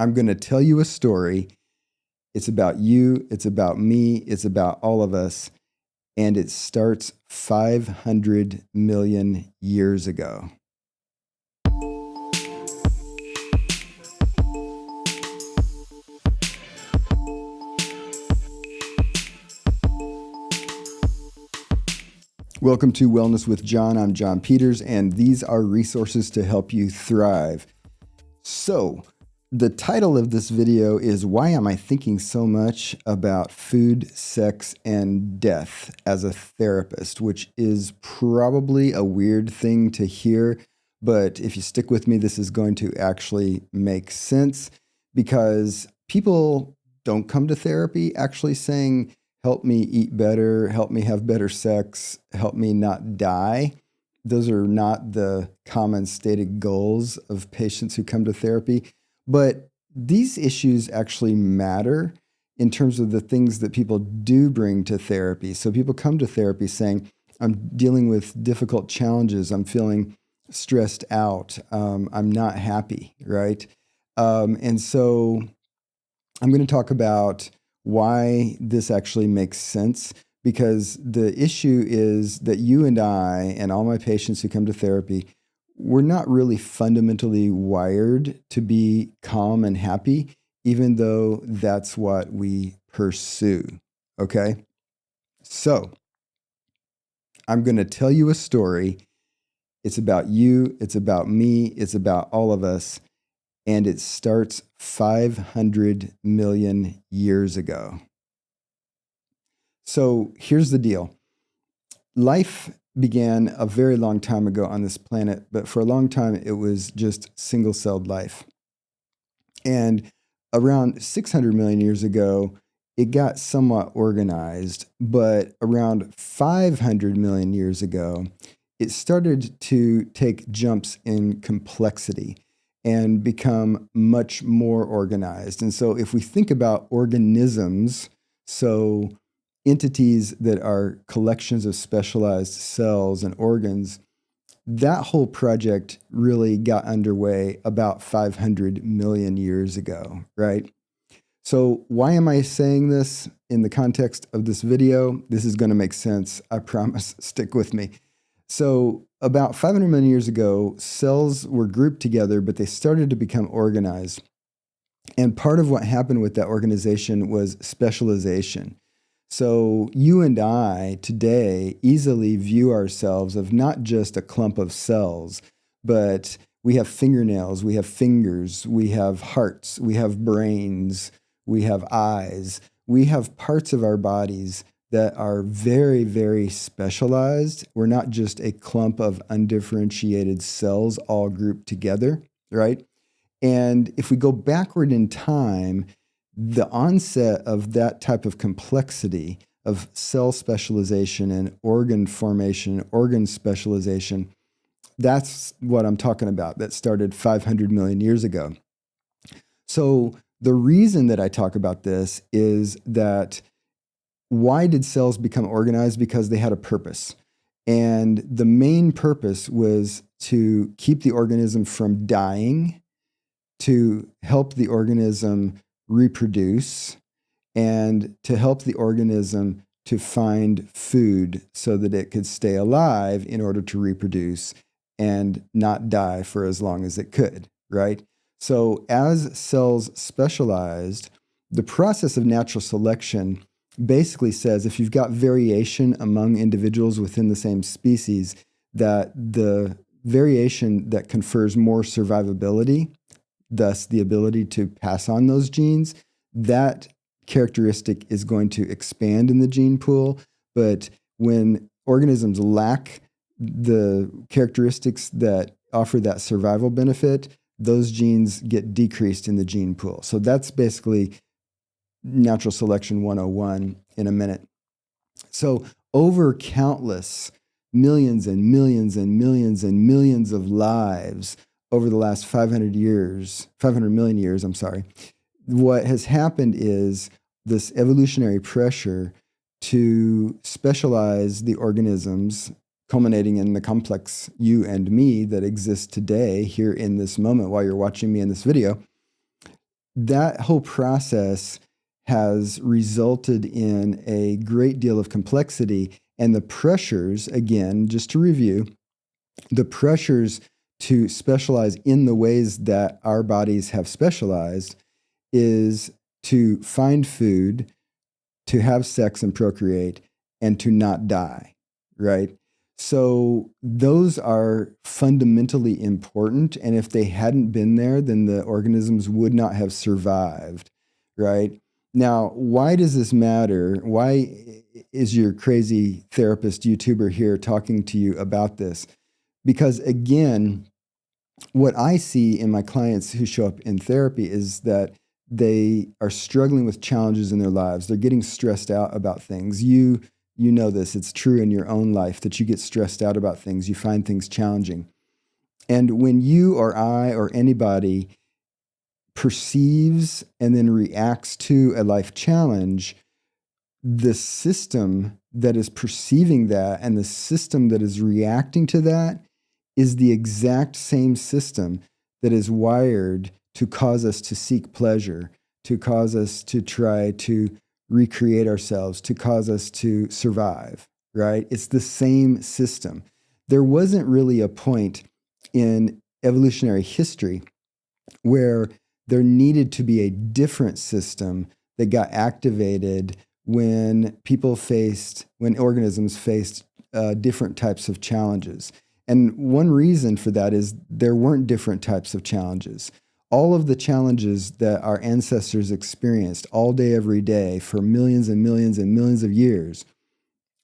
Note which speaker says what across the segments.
Speaker 1: I'm going to tell you a story. It's about you, it's about me, it's about all of us, and it starts 500 million years ago. Welcome to Wellness with John. I'm John Peters, and these are resources to help you thrive. So, the title of this video is Why Am I Thinking So Much About Food, Sex, and Death as a Therapist, which is probably a weird thing to hear, but if you stick with me, this is going to actually make sense because people don't come to therapy actually saying, help me eat better, help me have better sex, help me not die. Those are not the common stated goals of patients who come to therapy. But these issues actually matter in terms of the things that people do bring to therapy. So people come to therapy saying, I'm dealing with difficult challenges. I'm feeling stressed out. I'm not happy, right? And so I'm going to talk about why this actually makes sense, because the issue is that you and I and all my patients who come to therapy, we're not really fundamentally wired to be calm and happy, even though that's what we pursue. Okay? So I'm going to tell you a story. It's about you, it's about me, it's about all of us. And it starts 500 million years ago. So here's the deal. Life began a very long time ago on this planet, but for a long time, it was just single-celled life. And around 600 million years ago, it got somewhat organized, but around 500 million years ago, it started to take jumps in complexity and become much more organized. And so if we think about organisms, so entities that are collections of specialized cells and organs, that whole project really got underway about 500 million years ago, right? So why am I saying this in the context of this video? This is going to make sense. I promise. Stick with me. So about 500 million years ago, cells were grouped together, but they started to become organized. And part of what happened with that organization was specialization. So you and I today easily view ourselves of not just a clump of cells, but we have fingernails, we have fingers, we have hearts, we have brains, we have eyes, we have parts of our bodies that are very, very specialized. We're not just a clump of undifferentiated cells all grouped together, right? And if we go backward in time, the onset of that type of complexity of cell specialization and organ formation, organ specialization, that's what I'm talking about. That started 500 million years ago. So the reason that I talk about this is that why did cells become organized? Because they had a purpose. And the main purpose was to keep the organism from dying, to help the organism reproduce, and to help the organism to find food so that it could stay alive in order to reproduce and not die for as long as it could, right? So as cells specialized, the process of natural selection basically says if you've got variation among individuals within the same species, that the variation that confers more survivability, thus the ability to pass on those genes, that characteristic is going to expand in the gene pool. But when organisms lack the characteristics that offer that survival benefit, those genes get decreased in the gene pool. So that's basically Natural Selection 101 in a minute. So over countless millions and millions and millions and millions of lives over the last 500 million years, what has happened is this evolutionary pressure to specialize the organisms, culminating in the complex you and me that exists today here in this moment while you're watching me in this video. that whole process has resulted in a great deal of complexity. And the pressures, again, just to review, the pressures to specialize in the ways that our bodies have specialized is to find food, to have sex and procreate, and to not die, right? So those are fundamentally important. And if they hadn't been there, then the organisms would not have survived, right? Now, why does this matter? Why is your crazy therapist YouTuber here talking to you about this? Because again, what I see in my clients who show up in therapy is that they are struggling with challenges in their lives. They're getting stressed out about things. You know this. It's true in your own life that you get stressed out about things. You find things challenging. And when you or I or anybody perceives and then reacts to a life challenge, the system that is perceiving that and the system that is reacting to that is the exact same system that is wired to cause us to seek pleasure, to cause us to try to recreate ourselves, to cause us to survive, right? It's the same system. There wasn't really a point in evolutionary history where there needed to be a different system that got activated when organisms faced different types of challenges. And one reason for that is there weren't different types of challenges. All of the challenges that our ancestors experienced all day, every day for millions and millions and millions of years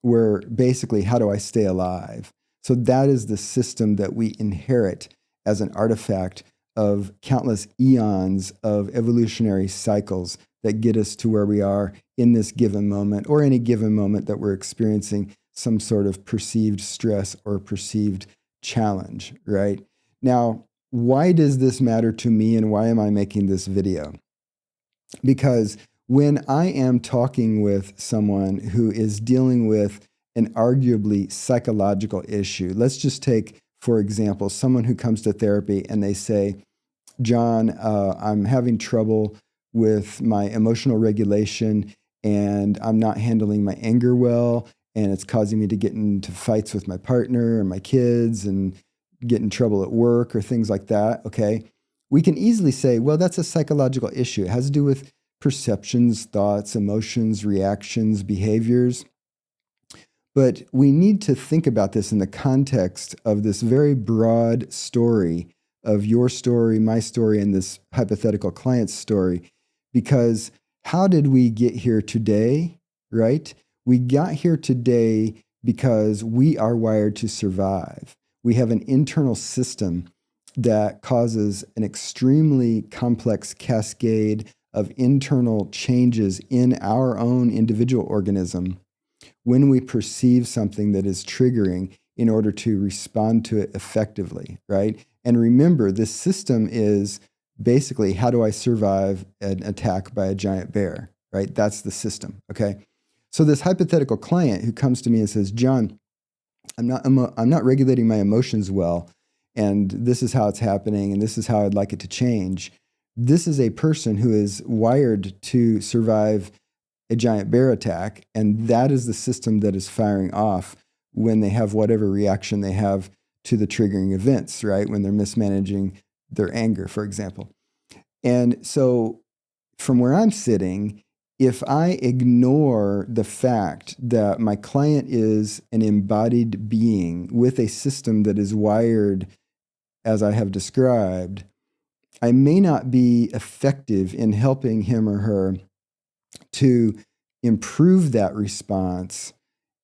Speaker 1: were basically, how do I stay alive? So that is the system that we inherit as an artifact of countless eons of evolutionary cycles that get us to where we are in this given moment, or any given moment that we're experiencing some sort of perceived stress or perceived challenge, right? Now, why does this matter to me and why am I making this video? Because when I am talking with someone who is dealing with an arguably psychological issue, let's just take, for example, someone who comes to therapy and they say, John, I'm having trouble with my emotional regulation and I'm not handling my anger well, and it's causing me to get into fights with my partner and my kids and get in trouble at work or things like that, okay? We can easily say, well, that's a psychological issue. It has to do with perceptions, thoughts, emotions, reactions, behaviors. But we need to think about this in the context of this very broad story of your story, my story, and this hypothetical client's story. Because how did we get here today, right? We got here today because we are wired to survive. We have an internal system that causes an extremely complex cascade of internal changes in our own individual organism when we perceive something that is triggering in order to respond to it effectively, right? And remember, this system is basically, how do I survive an attack by a giant bear, right? That's the system, okay? So this hypothetical client who comes to me and says, John, I'm not regulating my emotions well, and this is how it's happening, and this is how I'd like it to change. This is a person who is wired to survive a giant bear attack, and that is the system that is firing off when they have whatever reaction they have to the triggering events, right? When they're mismanaging their anger, for example. And so from where I'm sitting, if I ignore the fact that my client is an embodied being with a system that is wired as I have described, I may not be effective in helping him or her to improve that response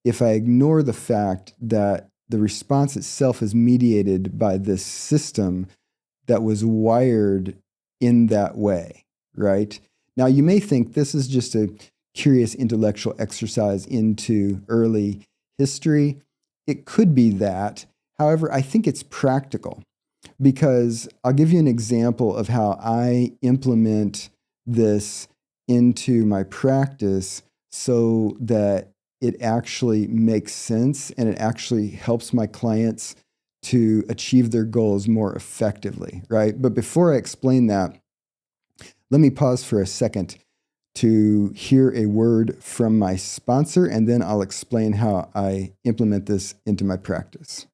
Speaker 1: if I ignore the fact that the response itself is mediated by this system that was wired in that way, right? Now, you may think this is just a curious intellectual exercise into early history. It could be that. However, I think it's practical because I'll give you an example of how I implement this into my practice so that it actually makes sense and it actually helps my clients to achieve their goals more effectively, right? But before I explain that, Let me pause for a second to hear a word from my sponsor, and then I'll explain how I implement this into my practice.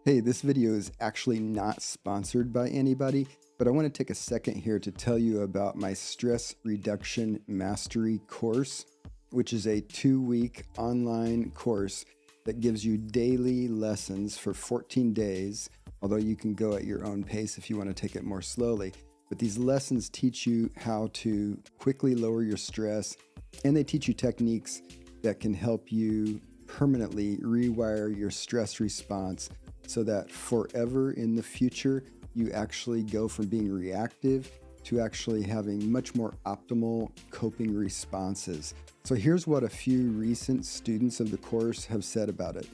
Speaker 1: Hey, this video is actually not sponsored by anybody, but I want to take a second here to tell you about my Stress Reduction Mastery course, which is a 2-week online course that gives you daily lessons for 14 days, although you can go at your own pace if you want to take it more slowly. But these lessons teach you how to quickly lower your stress, and they teach you techniques that can help you permanently rewire your stress response so that forever in the future, you actually go from being reactive to actually having much more optimal coping responses. So here's what a few recent students of the course have said about it.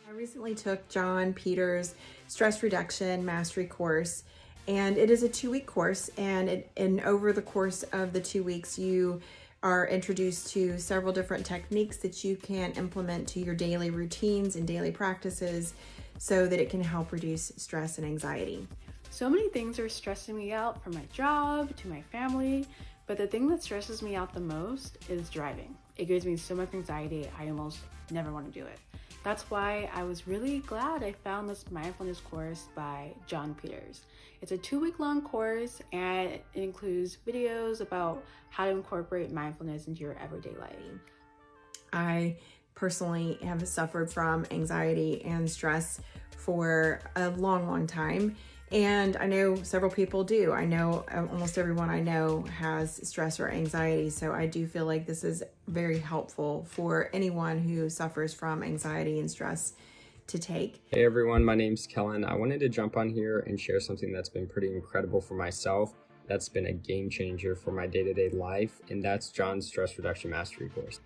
Speaker 2: I recently took John Peters' Stress Reduction Mastery course, and it is a 2-week course, and over the course of the 2 weeks, you are introduced to several different techniques that you can implement to your daily routines and daily practices so that it can help reduce stress and anxiety.
Speaker 3: So many things are stressing me out, from my job to my family, but the thing that stresses me out the most is driving. It gives me so much anxiety, I almost never want to do it. That's why I was really glad I found this mindfulness course by John Peters. It's a 2-week-long course, and it includes videos about how to incorporate mindfulness into your everyday life.
Speaker 2: I personally have suffered from anxiety and stress for a long time. And I know several people do. I know almost everyone I know has stress or anxiety. So I do feel like this is very helpful for anyone who suffers from anxiety and stress to take.
Speaker 4: Hey everyone, my name's Kellen. I wanted to jump on here and share something that's been pretty incredible for myself. That's been a game changer for my day-to-day life, and that's John's Stress Reduction Mastery course.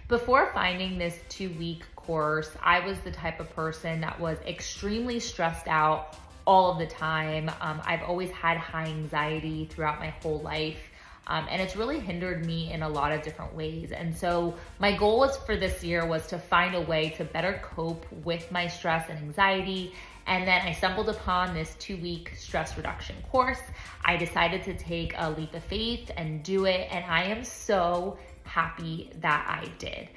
Speaker 5: Before finding this 2-week course, I was the type of person that was extremely stressed out all of the time. I've always had high anxiety throughout my whole life, and it's really hindered me in a lot of different ways. And so my goal for this year was to find a way to better cope with my stress and anxiety. And then I stumbled upon this 2-week stress reduction course. I decided to take a leap of faith and do it, and I am so happy that I did.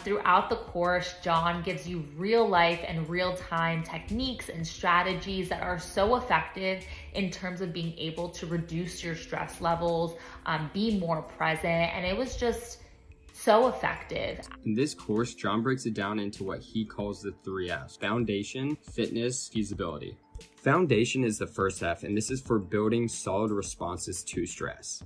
Speaker 5: Throughout the course, John gives you real life and real time techniques and strategies that are so effective in terms of being able to reduce your stress levels, be more present, and it was just so effective.
Speaker 4: In this course, John breaks it down into what he calls the 3 F's: foundation, fitness, feasibility. Foundation is the first F, and this is for building solid responses to stress.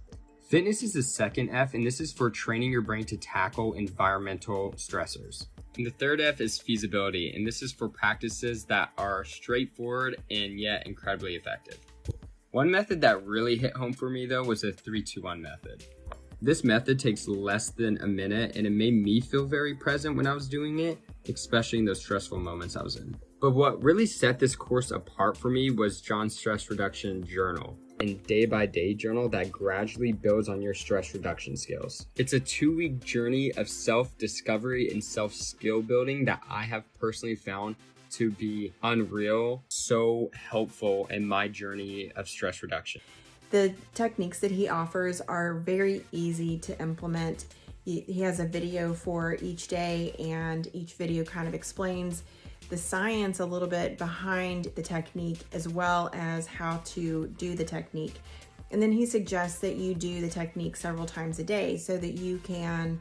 Speaker 4: Fitness is the second F, and this is for training your brain to tackle environmental stressors. And the third F is feasibility, and this is for practices that are straightforward and yet incredibly effective. One method that really hit home for me though was the 3-2-1 method. This method takes less than a minute, and it made me feel very present when I was doing it, especially in those stressful moments I was in. But what really set this course apart for me was John's stress reduction journal, and day-by-day journal that gradually builds on your stress reduction skills. It's a 2-week journey of self-discovery and self-skill building that I have personally found to be unreal, so helpful in my journey of stress reduction.
Speaker 2: The techniques that he offers are very easy to implement. He has a video for each day, and each video kind of explains the science a little bit behind the technique, as well as how to do the technique. And then he suggests that you do the technique several times a day so that you can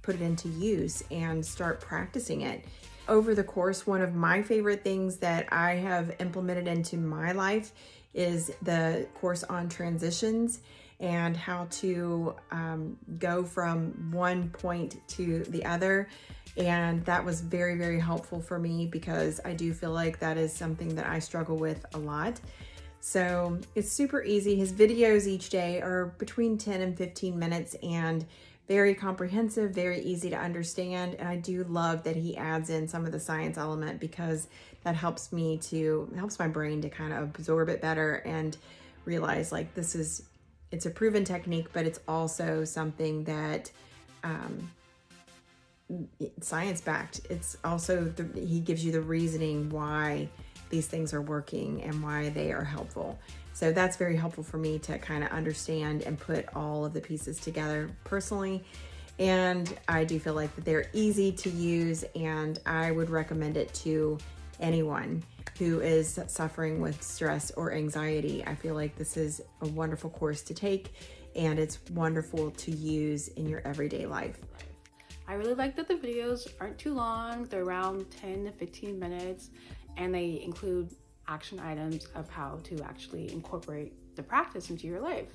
Speaker 2: put it into use and start practicing it. Over the course, one of my favorite things that I have implemented into my life is the course on transitions and how to go from one point to the other. And that was very, very helpful for me because I do feel like that is something that I struggle with a lot. So it's super easy. His videos each day are between 10 and 15 minutes and very comprehensive, very easy to understand. And I do love that he adds in some of the science element because that helps my brain to kind of absorb it better and realize like it's a proven technique, but it's also something that science backed. It's also he gives you the reasoning why these things are working and why they are helpful. So that's very helpful for me to kind of understand and put all of the pieces together personally. And I do feel like that they're easy to use, and I would recommend it to anyone who is suffering with stress or anxiety. I feel like this is a wonderful course to take, and it's wonderful to use in your everyday life.
Speaker 3: I really like that the videos aren't too long. They're around 10 to 15 minutes, and they include action items of how to actually incorporate the practice into your life.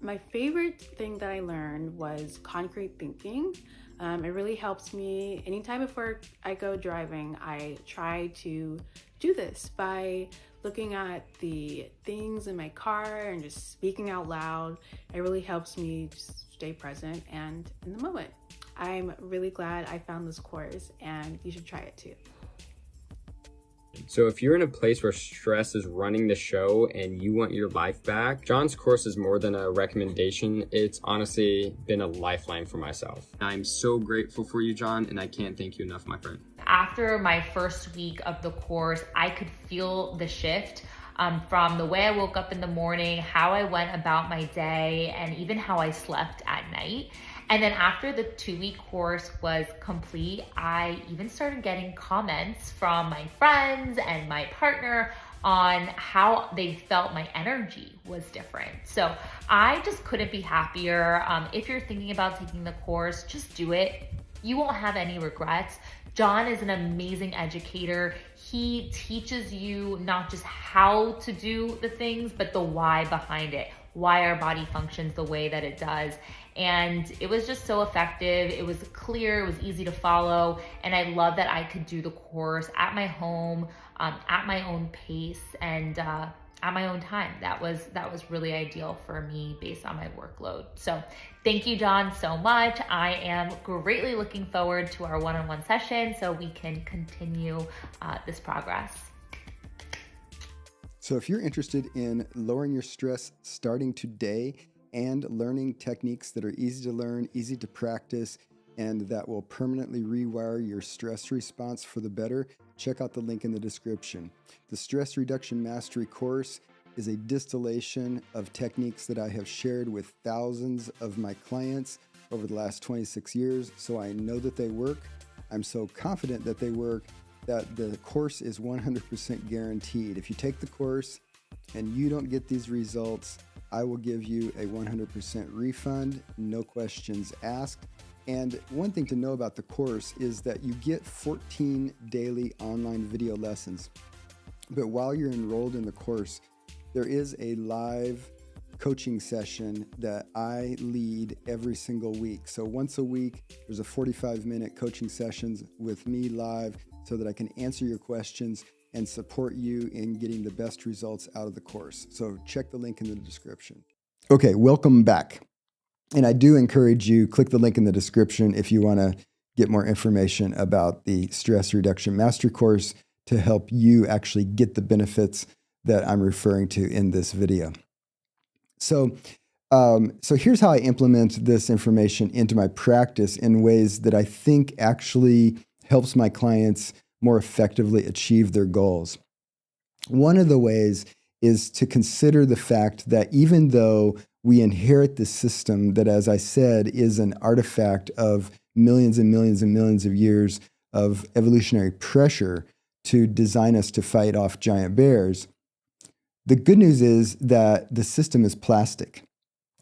Speaker 3: My favorite thing that I learned was concrete thinking. It really helps me. Anytime before I go driving, I try to do this by looking at the things in my car and just speaking out loud. It really helps me just stay present and in the moment. I'm really glad I found this course, and you should try it too.
Speaker 4: So if you're in a place where stress is running the show and you want your life back, John's course is more than a recommendation. It's honestly been a lifeline for myself. I'm so grateful for you, John, and I can't thank you enough, my friend.
Speaker 5: After my first week of the course, I could feel the shift from the way I woke up in the morning, how I went about my day, and even how I slept at night. And then after the 2-week course was complete, I even started getting comments from my friends and my partner on how they felt my energy was different. So I just couldn't be happier. If you're thinking about taking the course, just do it. You won't have any regrets. John is an amazing educator. He teaches you not just how to do the things, but the why behind it, why our body functions the way that it does. And it was just so effective. It was clear, it was easy to follow. And I love that I could do the course at my home, at my own pace, and at my own time. That was really ideal for me based on my workload. So thank you, John, so much. I am greatly looking forward to our one-on-one session so we can continue this progress.
Speaker 1: So if you're interested in lowering your stress starting today and learning techniques that are easy to learn, easy to practice, and that will permanently rewire your stress response for the better, check out the link in the description. The Stress Reduction Mastery course is a distillation of techniques that I have shared with thousands of my clients over the last 26 years, so I know that they work. I'm so confident that they work that the course is 100% guaranteed. If you take the course and you don't get these results, I will give you a 100% refund, no questions asked. And one thing to know about the course is that you get 14 daily online video lessons. But while you're enrolled in the course, there is a live coaching session that I lead every single week. So once a week, there's a 45-minute coaching sessions with me live so that I can answer your questions and support you in getting the best results out of the course. So check the link in the description. Okay, welcome back. And I do encourage you, click the link in the description if you want to get more information about the Stress Reduction Mastery course to help you actually get the benefits that I'm referring to in this video. So here's how I implement this information into my practice in ways that I think actually helps my clients more effectively achieve their goals. One of the ways is to consider the fact that even though we inherit this system that, as I said, is an artifact of millions and millions and millions of years of evolutionary pressure to design us to fight off giant bears, the good news is that the system is plastic,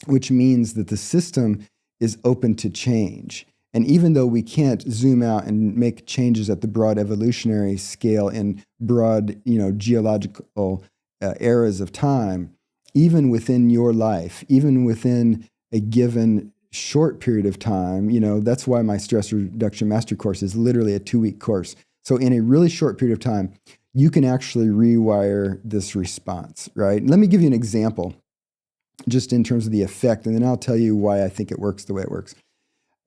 Speaker 1: which means that the system is open to change. And even though we can't zoom out and make changes at the broad evolutionary scale in broad, geological eras of time, even within your life, even within a given short period of time, that's why my Stress Reduction Mastery course is literally a 2-week course. So in a really short period of time, you can actually rewire this response, right? Let me give you an example just in terms of the effect, and then I'll tell you why I think it works the way it works.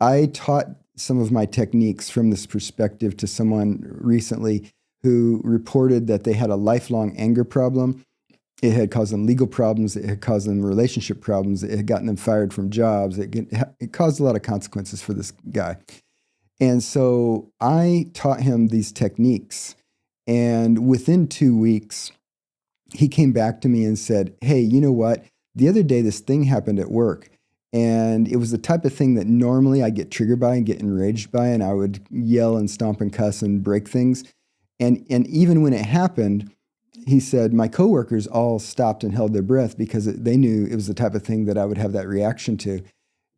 Speaker 1: I taught some of my techniques from this perspective to someone recently who reported that they had a lifelong anger problem. It had caused them legal problems. It had caused them relationship problems. It had gotten them fired from jobs. It caused a lot of consequences for this guy. And so I taught him these techniques, And within 2 weeks, he came back to me and said, hey, you know what? The other day, this thing happened at work. And it was the type of thing that normally I get triggered by and get enraged by, and I would yell and stomp and cuss and break things. And even when it happened, he said, my coworkers all stopped and held their breath because they knew it was the type of thing that I would have that reaction to.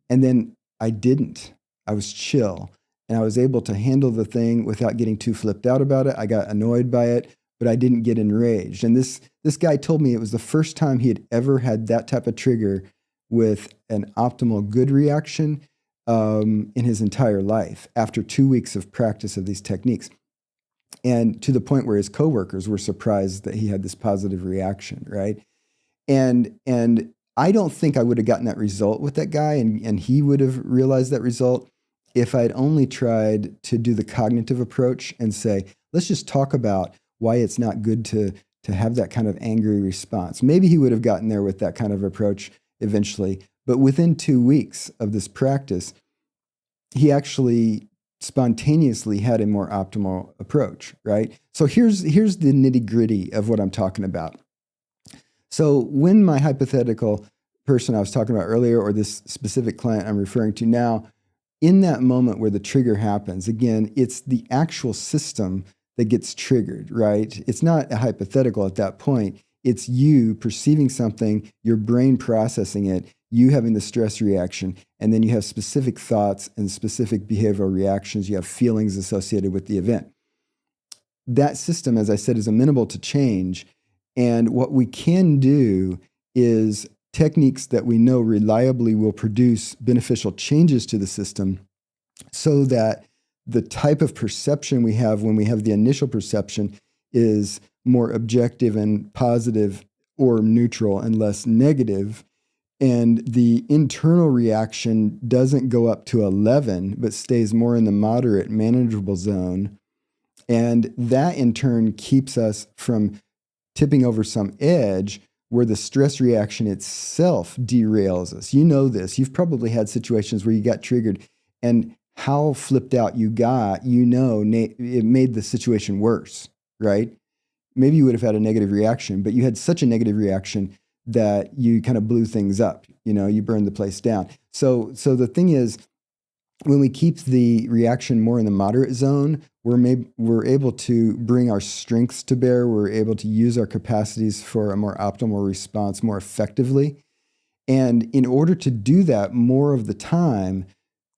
Speaker 1: And then I didn't. I was chill. And I was able to handle the thing without getting too flipped out about it. I got annoyed by it, but I didn't get enraged. And this guy told me it was the first time he had ever had that type of trigger with an optimal good reaction in his entire life after 2 weeks of practice of these techniques. And to the point where his coworkers were surprised that he had this positive reaction, right? And I don't think I would have gotten that result with that guy, and he would have realized that result if I'd only tried to do the cognitive approach and say, let's just talk about why it's not good to have that kind of angry response. Maybe he would have gotten there with that kind of approach eventually. But within 2 weeks of this practice, he actually spontaneously had a more optimal approach, right? So here's the nitty-gritty of what I'm talking about. So when my hypothetical person I was talking about earlier, or this specific client I'm referring to now, in that moment where the trigger happens, again, it's the actual system that gets triggered, right? It's not a hypothetical at that point. It's you perceiving something, your brain processing it, you having the stress reaction, and then you have specific thoughts and specific behavioral reactions. You have feelings associated with the event. That system, as I said, is amenable to change. And what we can do is techniques that we know reliably will produce beneficial changes to the system so that the type of perception we have when we have the initial perception is more objective and positive or neutral and less negative. And the internal reaction doesn't go up to 11, but stays more in the moderate, manageable zone. And that in turn keeps us from tipping over some edge where the stress reaction itself derails us. You know this. You've probably had situations where you got triggered, and how flipped out you got, it made the situation worse, right? Maybe you would have had a negative reaction, but you had such a negative reaction that you kind of blew things up. You burned the place down. So the thing is, when we keep the reaction more in the moderate zone, we're able to bring our strengths to bear. We're able to use our capacities for a more optimal response more effectively. And in order to do that more of the time,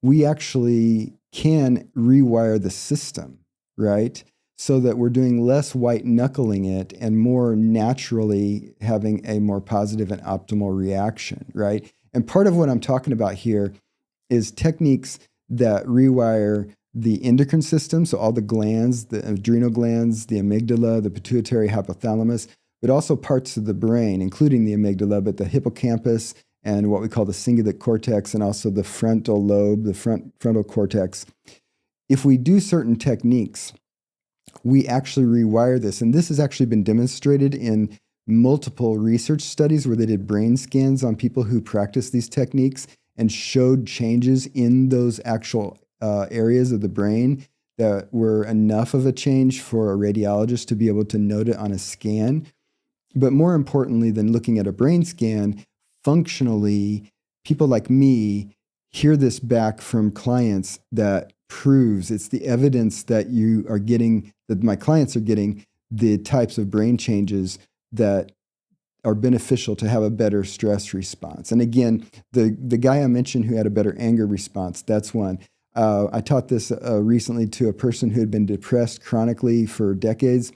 Speaker 1: we actually can rewire the system, right? So that we're doing less white knuckling it and more naturally having a more positive and optimal reaction, right? And part of what I'm talking about here is techniques that rewire the endocrine system, so all the glands, the adrenal glands, the amygdala, the pituitary hypothalamus, but also parts of the brain, including the amygdala, but the hippocampus and what we call the cingulate cortex, and also the frontal lobe, the frontal cortex. If we do certain techniques, we actually rewire this. And this has actually been demonstrated in multiple research studies where they did brain scans on people who practice these techniques and showed changes in those actual areas of the brain that were enough of a change for a radiologist to be able to note it on a scan. But more importantly than looking at a brain scan, functionally, people like me hear this back from clients that proves it's the evidence that you are getting, that my clients are getting the types of brain changes that are beneficial to have a better stress response. And again, the guy I mentioned who had a better anger response, that's one. I taught this recently to a person who had been depressed chronically for decades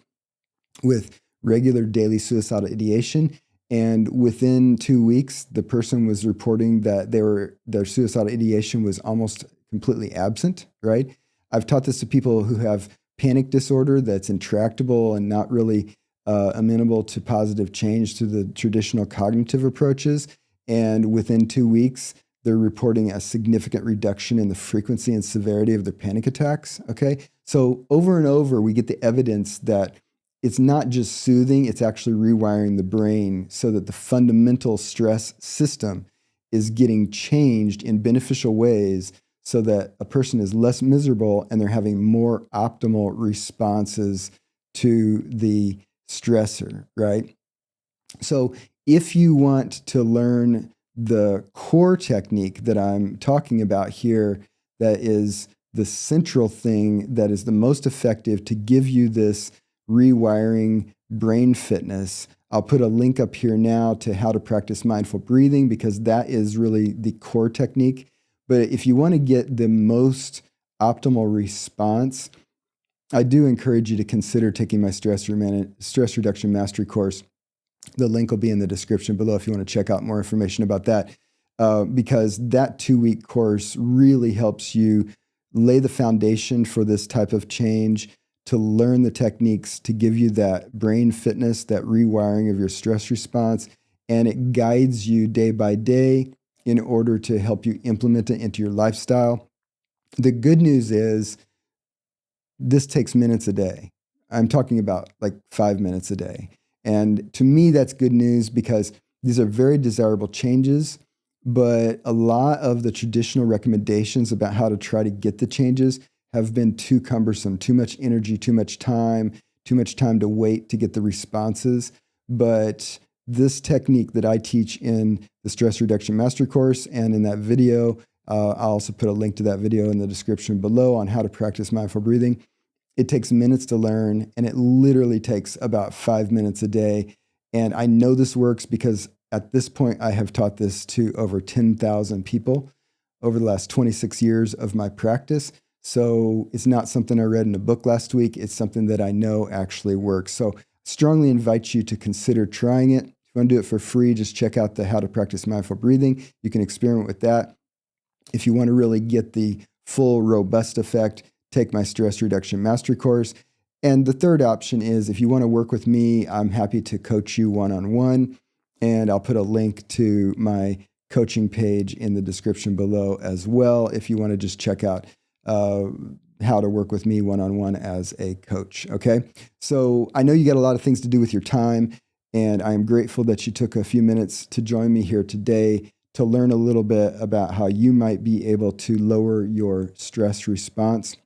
Speaker 1: with regular daily suicidal ideation. And within 2 weeks, the person was reporting that their suicidal ideation was almost completely absent, right? I've taught this to people who have panic disorder that's intractable and not really amenable to positive change through the traditional cognitive approaches. And within 2 weeks, they're reporting a significant reduction in the frequency and severity of their panic attacks, okay? So over and over, we get the evidence that it's not just soothing, it's actually rewiring the brain so that the fundamental stress system is getting changed in beneficial ways so that a person is less miserable and they're having more optimal responses to the stressor, right? So if you want to learn the core technique that I'm talking about here, that is the central thing that is the most effective to give you this rewiring brain fitness, I'll put a link up here now to how to practice mindful breathing, because that is really the core technique. But if you want to get the most optimal response, I do encourage you to consider taking my stress reduction mastery course. The link will be in the description below if you want to check out more information about that, because that 2-week course really helps you lay the foundation for this type of change, to learn the techniques to give you that brain fitness, that rewiring of your stress response, and it guides you day by day in order to help you implement it into your lifestyle. The good news is this takes minutes a day. I'm talking about like 5 minutes a day. And to me, that's good news, because these are very desirable changes, but a lot of the traditional recommendations about how to try to get the changes have been too cumbersome, too much energy, too much time to wait to get the responses. But this technique that I teach in the Stress Reduction Mastery Course and in that video, I'll also put a link to that video in the description below on how to practice mindful breathing. It takes minutes to learn, and it literally takes about 5 minutes a day. And I know this works because at this point, I have taught this to over 10,000 people over the last 26 years of my practice. So it's not something I read in a book last week. It's something that I know actually works. So I strongly invite you to consider trying it. If you want to do it for free, just check out the How to Practice Mindful Breathing. You can experiment with that. If you want to really get the full, robust effect, take my Stress Reduction Mastery Course. And the third option is, if you want to work with me, I'm happy to coach you one-on-one. And I'll put a link to my coaching page in the description below as well, if you want to just check out how to work with me one-on-one as a coach, okay? So I know you got a lot of things to do with your time, and I am grateful that you took a few minutes to join me here today to learn a little bit about how you might be able to lower your stress response.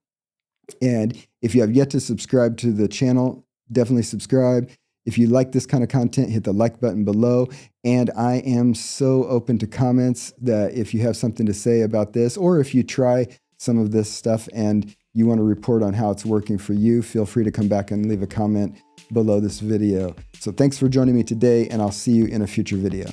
Speaker 1: And if you have yet to subscribe to the channel, definitely subscribe. If you like this kind of content, hit the like button below. And I am so open to comments, that if you have something to say about this, or if you try some of this stuff and you want to report on how it's working for you, feel free to come back and leave a comment below this video. So thanks for joining me today, and I'll see you in a future video.